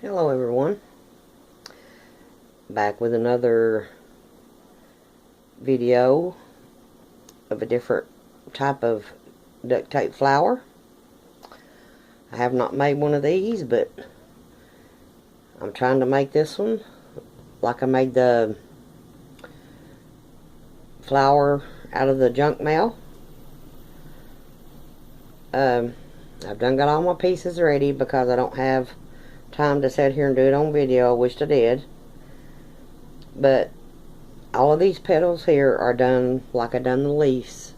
Hello everyone, back with another video of a different type of duct tape flower. I have not made one of these, but I'm trying to make this one like I made the flower out of the junk mail. I've done got all my pieces ready because I don't have time to sit here and do it on video. I wished I did. But all of these petals here are done like I done the leaves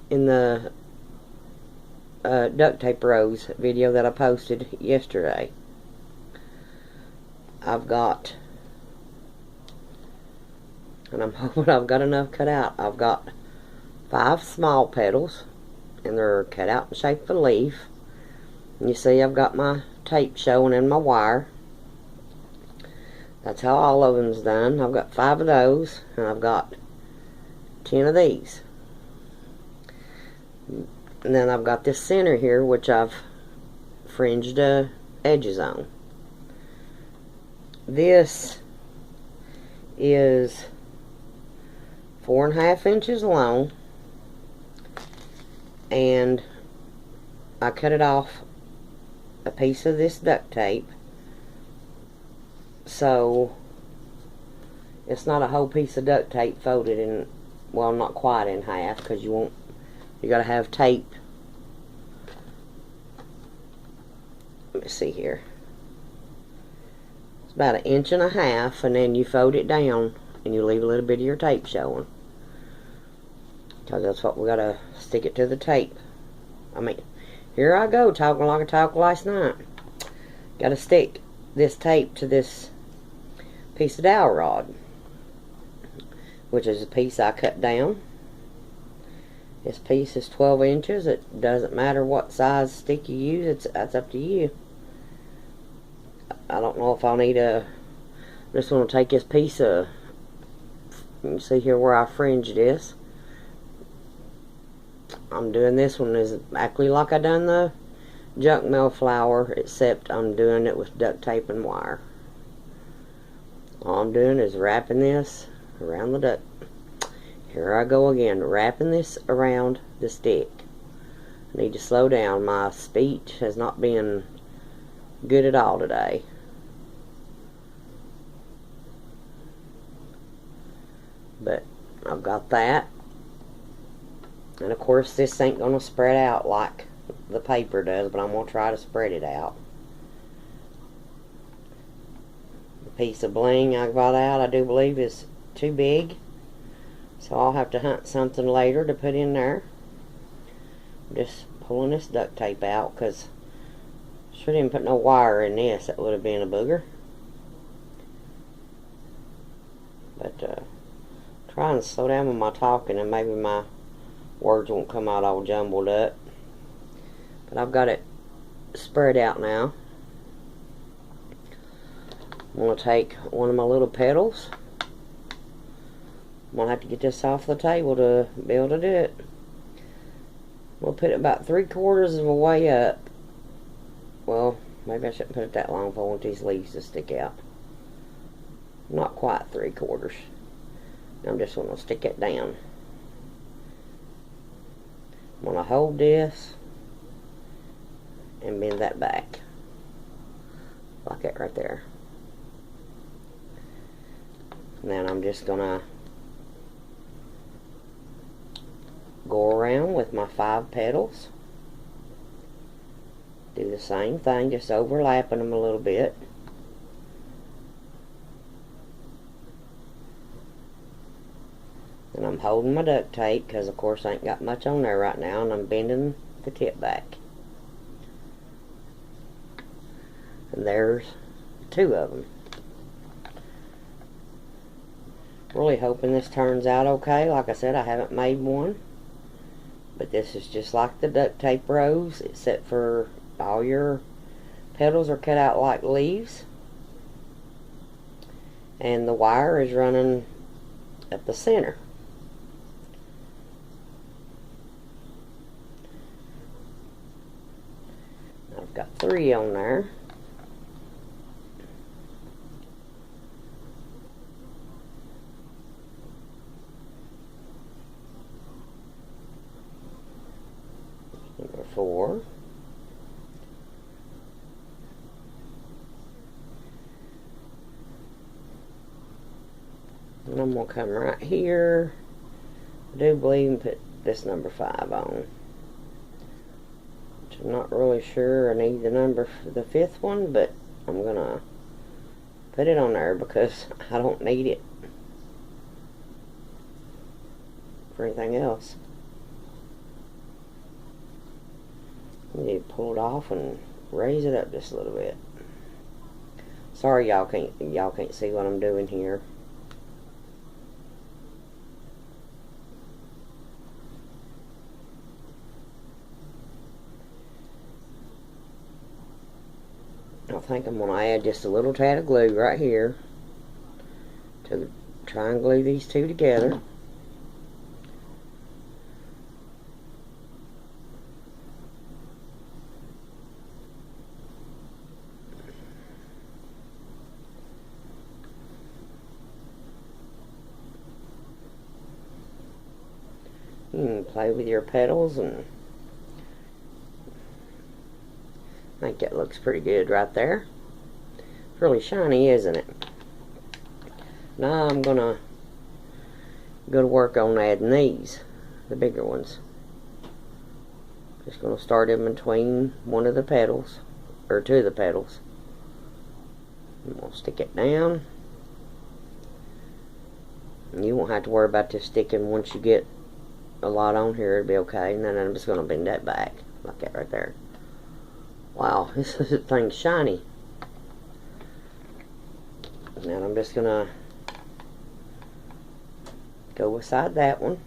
in the duct tape rose video that I posted yesterday. I've got, and I'm hoping I've got enough cut out. I've got 5 small petals, and they're cut out in the shape of a leaf. And you see I've got my tape showing in my wire. That's how all of them's done. I've got 5 of those, and I've got 10 of these. And then I've got this center here, which I've fringed the edges on. This is 4.5 inches long, and I cut it off a piece of this duct tape, so it's not a whole piece of duct tape folded in, well, not quite in half, because you gotta have tape. Let me see here. It's about 1.5 inches, and then you fold it down and you leave a little bit of your tape showing, because that's what we gotta stick it to the tape. I mean, here I go talking like I talked last night. Gotta stick this tape to this piece of dowel rod, which is a piece I cut down. This piece is 12 inches. It doesn't matter what size stick you use. That's up to you. I don't know if I'll need a... I'm just going to take this piece of... You can see here where I fringed this. I'm doing this one exactly like I done the junk mail flower, except I'm doing it with duct tape and wire. All I'm doing is wrapping this around the duct. Here I go again, wrapping this around the stick. I need to slow down. My speech has not been good at all today. But I've got that. And of course this ain't going to spread out like the paper does, but I'm going to try to spread it out. The piece of bling I got out, I do believe, is too big. So I'll have to hunt something later to put in there. I'm just pulling this duct tape out because I sure didn't put no wire in this. That would have been a booger. But trying to slow down with my talking, and maybe my words won't come out all jumbled up. But I've got it spread out now. I'm going to take one of my little petals. I'm going to have to get this off the table to be able to do it. We'll put it about 3/4 of the way up. Well, maybe I shouldn't put it that long if I want these leaves to stick out. Not quite 3/4. I'm just going to stick it down. I'm going to hold this and bend that back. Like that right there. And then I'm just going to go around with my 5 petals. Do the same thing, just overlapping them a little bit. And I'm holding my duct tape because of course I ain't got much on there right now, and I'm bending the tip back. And there's 2 of them. Really hoping this turns out okay. Like I said, I haven't made one. But this is just like the duct tape rose, except for all your petals are cut out like leaves. And the wire is running at the center. I've got 3 on there. And I'm going to come right here. I do believe and put this number 5 on. Which I'm not really sure I need the number for the 5th one, but I'm going to put it on there because I don't need it for anything else. You need to pull it off and raise it up just a little bit. Sorry y'all can't see what I'm doing here. I think I'm going to add just a little tad of glue right here to try and glue these two together. You can play with your petals, and I think that looks pretty good right there. It's really shiny, isn't it? Now I'm gonna go to work on adding these, the bigger ones. Just gonna start in between one of the petals, or two of the petals. And we'll stick it down. And you won't have to worry about this sticking once you get a lot on here. It'll be okay. And then I'm just gonna bend that back like that right there. Wow, this thing's shiny. Now I'm just gonna go beside that one.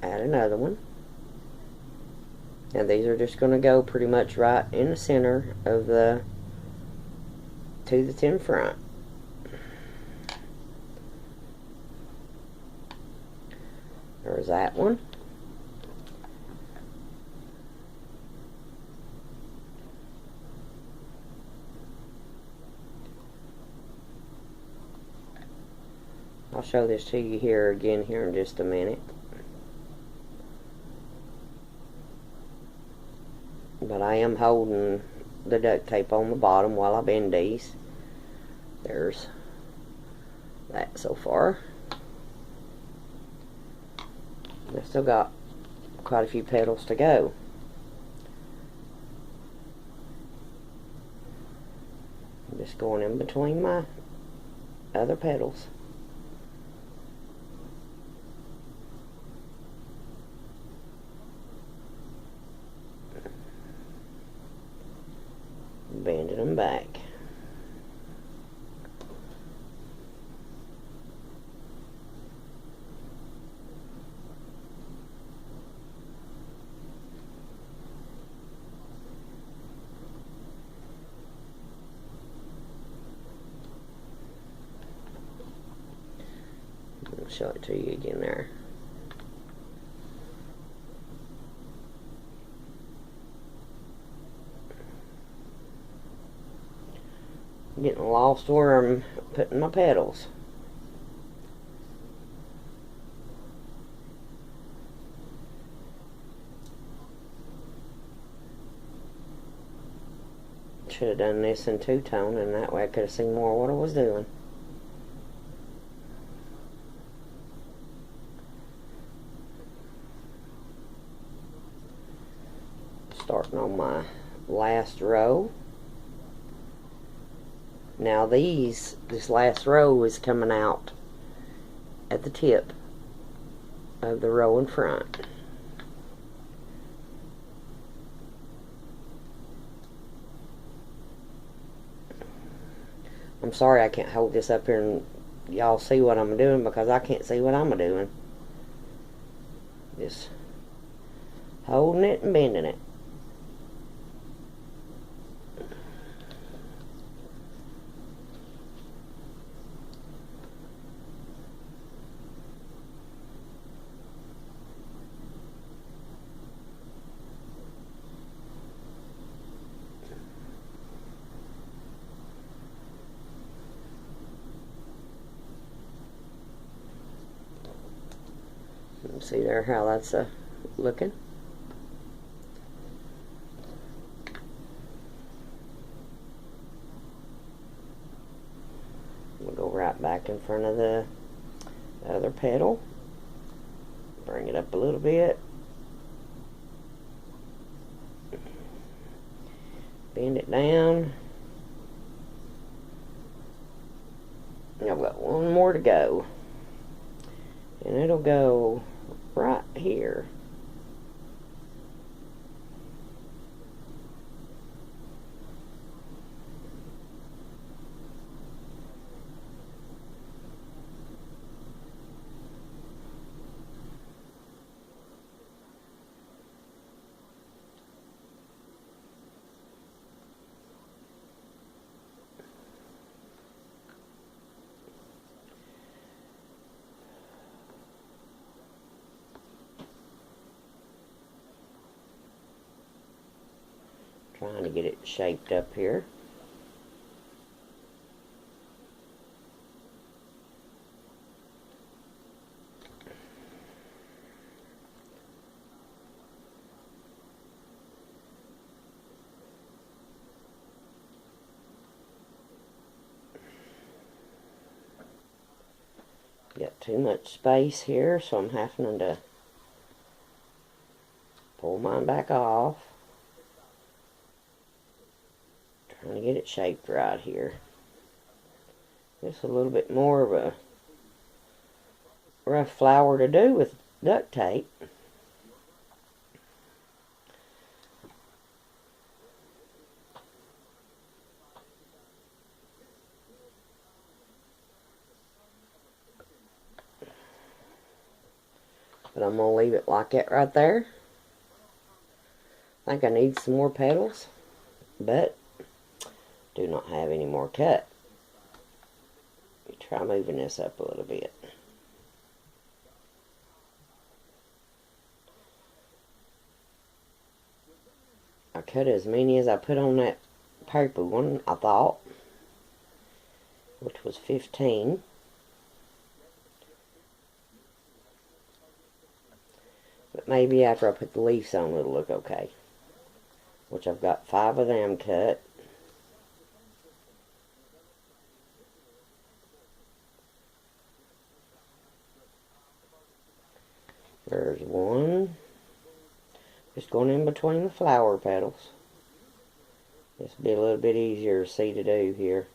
Add another one. And these are just gonna go pretty much right in the center of the two that's in front. There's that one. I'll show this to you here again here in just a minute. But I am holding the duct tape on the bottom while I bend these. There's that so far. I've still got quite a few petals to go. I'm just going in between my other petals. Bending them back. I'll show it to you again there. Getting lost where I'm putting my petals. Should have done this in two-tone, and that way I could have seen more of what I was doing. Starting on my last row. Now this last row is coming out at the tip of the row in front. I'm sorry I can't hold this up here and y'all see what I'm doing, because I can't see what I'm doing. Just holding it and bending it. See there how that's looking. in front of the other petal. Bring it up a little bit. Bend it down. I've got one more to go. And it'll go right here. Trying to get it shaped up here. Got too much space here, so I'm having to pull mine back off. Trying to get it shaped right here. Just a little bit more of a rough flower to do with duct tape. But I'm going to leave it like that right there. I think I need some more petals, but do not have any more cut. Try moving this up a little bit. I cut as many as I put on that purple one, I thought, which was 15. But maybe after I put the leaves on, it'll look okay. Which I've got 5 of them cut. There's one. Just going in between the flower petals. This will be a little bit easier to see to do here.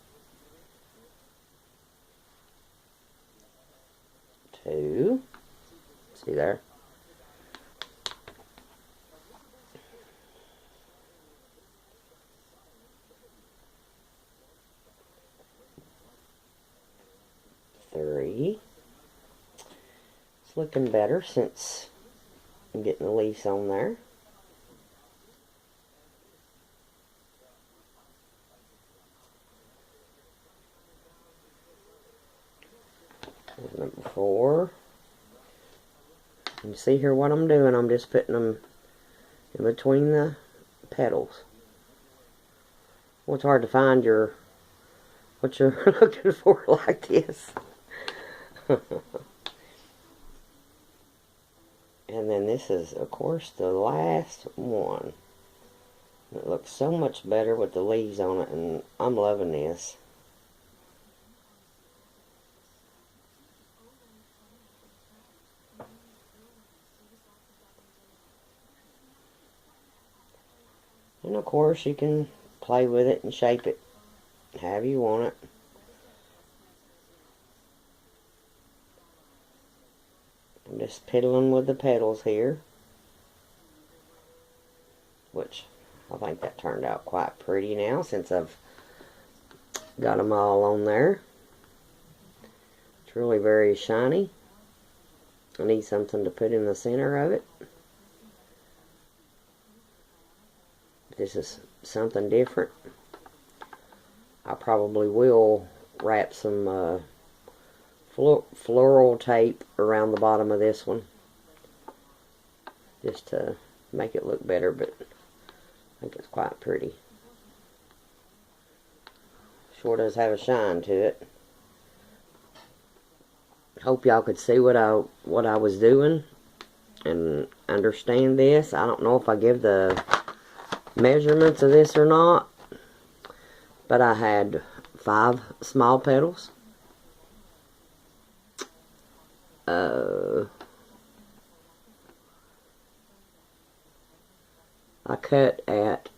2. See there? 3. It's looking better since I'm getting the leaves on there. There's number 4. You see here what I'm doing? I'm just putting them in between the petals. Well, it's hard to find what you're looking for like this. And then this is, of course, the last one. It looks so much better with the leaves on it, and I'm loving this. And of course, you can play with it and shape it however you want it. I'm just piddling with the petals here, which I think that turned out quite pretty now since I've got them all on there. It's really very shiny. I need something to put in the center of it. This is something different. I probably will wrap some floral tape around the bottom of this one just to make it look better, but I think it's quite pretty. Sure does have a shine to it. Hope y'all could see what I was doing and understand this. I don't know if I give the measurements of this or not, but I had 5 small petals, I cut at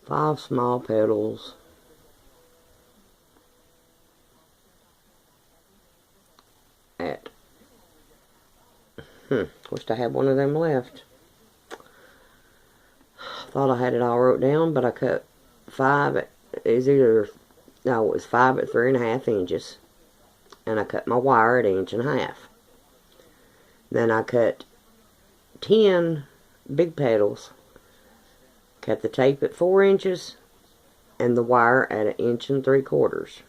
5 small petals. At wished I had one of them left. Thought I had it all wrote down, but I cut 5 at, it was 5 at 3.5 inches. And I cut my wire at 1.5 inches. Then I cut 10 big petals. Cut the tape at 4 inches and the wire at 1.75 inches.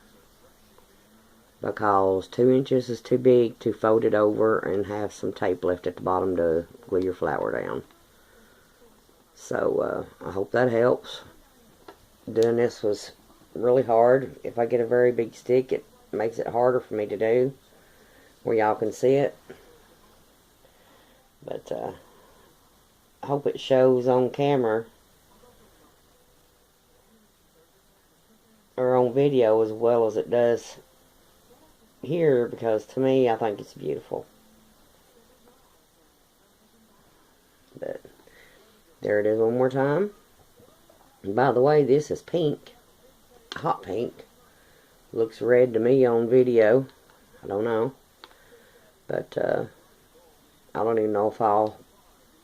Because 2 inches is too big to fold it over and have some tape left at the bottom to glue your flower down. So I hope that helps. Doing this was really hard. If I get a very big stick, it makes it harder for me to do where y'all can see it. But I hope it shows on camera or on video as well as it does here, because to me I think it's beautiful. But there it is one more time. And by the way, this is pink, hot pink. Looks red to me on video. I don't know, but I don't even know if I'll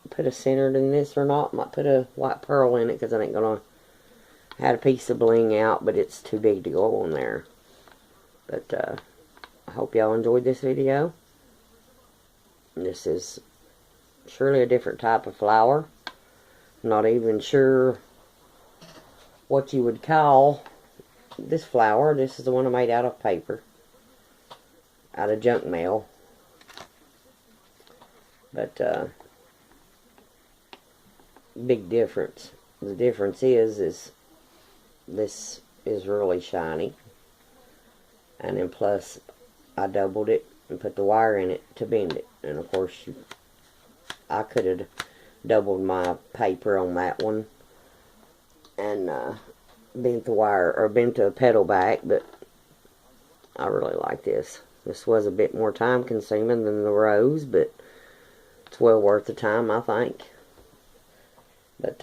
put a center in this or not. Might put a white pearl in it because I ain't gonna add a piece of bling out, but it's too big to go on there. But I hope y'all enjoyed this video. This is surely a different type of flower. Not even sure what you would call this flower. This is the one I made out of paper, out of junk mail. But big difference. The difference is this is really shiny, and then plus I doubled it and put the wire in it to bend it. And of course I could have doubled my paper on that one and bent the wire, or bent the petal back, but I really like this. This was a bit more time consuming than the rose, but it's well worth the time, I think. But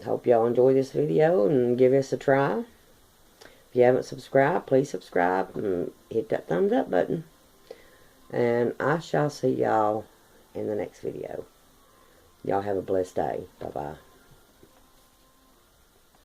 hope y'all enjoy this video and give us a try. If you haven't subscribed, please subscribe and hit that thumbs up button. And I shall see y'all in the next video. Y'all have a blessed day. Bye-bye.